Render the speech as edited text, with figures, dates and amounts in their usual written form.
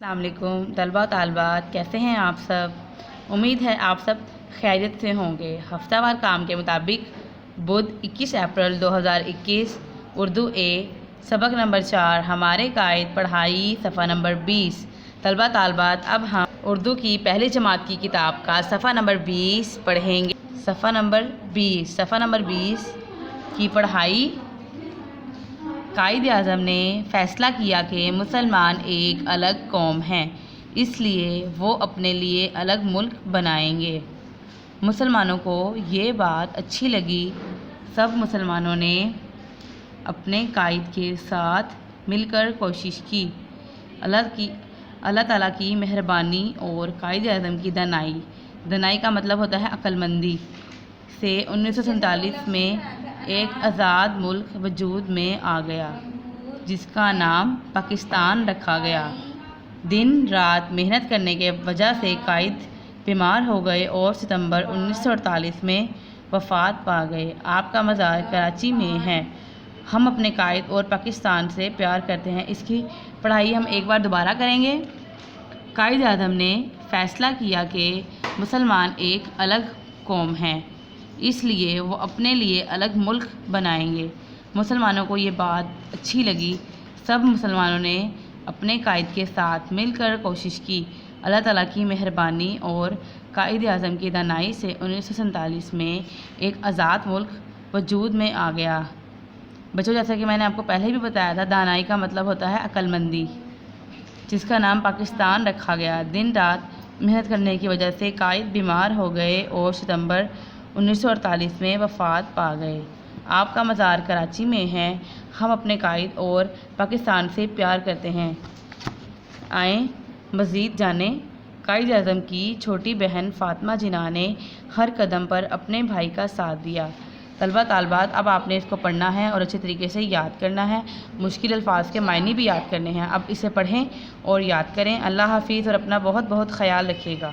السلام علیکم طلباء و طالبات، کیسے ہیں آپ سب؟ امید ہے آپ سب خیریت سے ہوں گے۔ ہفتہ وار کام کے مطابق بدھ 21 اپریل 2021 اردو اے سبق نمبر 4 ہمارے قائد پڑھائی صفحہ نمبر 20۔ طلباء طالبات، اب ہم اردو کی پہلی جماعت کی کتاب کا صفحہ نمبر 20 پڑھیں گے۔ صفحہ نمبر 20 کی پڑھائی۔ قائد اعظم نے فیصلہ کیا کہ مسلمان ایک الگ قوم ہیں، اس لیے وہ اپنے لیے الگ ملک بنائیں گے۔ مسلمانوں کو یہ بات اچھی لگی۔ سب مسلمانوں نے اپنے قائد کے ساتھ مل کر کوشش کی۔ اللہ تعالیٰ کی مہربانی اور قائد اعظم کی دانائی کا مطلب ہوتا ہے عقل مندی سے 1947 میں ایک آزاد ملک وجود میں آ گیا جس کا نام پاکستان رکھا گیا۔ دن رات محنت کرنے کی وجہ سے قائد بیمار ہو گئے اور ستمبر 1948 میں وفات پا گئے۔ آپ کا مزار کراچی میں ہے۔ ہم اپنے قائد اور پاکستان سے پیار کرتے ہیں۔ اس کی پڑھائی ہم ایک بار دوبارہ کریں گے۔ قائد اعظم نے فیصلہ کیا کہ مسلمان ایک الگ قوم ہیں، اس لیے وہ اپنے لیے الگ ملک بنائیں گے۔ مسلمانوں کو یہ بات اچھی لگی۔ سب مسلمانوں نے اپنے قائد کے ساتھ مل کر کوشش کی۔ اللہ تعالیٰ کی مہربانی اور قائد اعظم کی دانائی سے 1947 میں ایک آزاد ملک وجود میں آ گیا۔ بچوں، جیسا کہ میں نے آپ کو پہلے بھی بتایا تھا، دانائی کا مطلب ہوتا ہے عقل مندی، جس کا نام پاکستان رکھا گیا۔ دن رات محنت کرنے کی وجہ سے قائد بیمار ہو گئے اور ستمبر 1948 میں وفات پا گئے۔ آپ کا مزار کراچی میں ہے۔ ہم اپنے قائد اور پاکستان سے پیار کرتے ہیں۔ آئیں مزید جانیں۔ قائد اعظم کی چھوٹی بہن فاطمہ جناح نے ہر قدم پر اپنے بھائی کا ساتھ دیا۔ طلباء طالبات، اب آپ نے اس کو پڑھنا ہے اور اچھے طریقے سے یاد کرنا ہے۔ مشکل الفاظ کے معنی بھی یاد کرنے ہیں۔ اب اسے پڑھیں اور یاد کریں۔ اللہ حافظ اور اپنا بہت بہت خیال رکھیے گا۔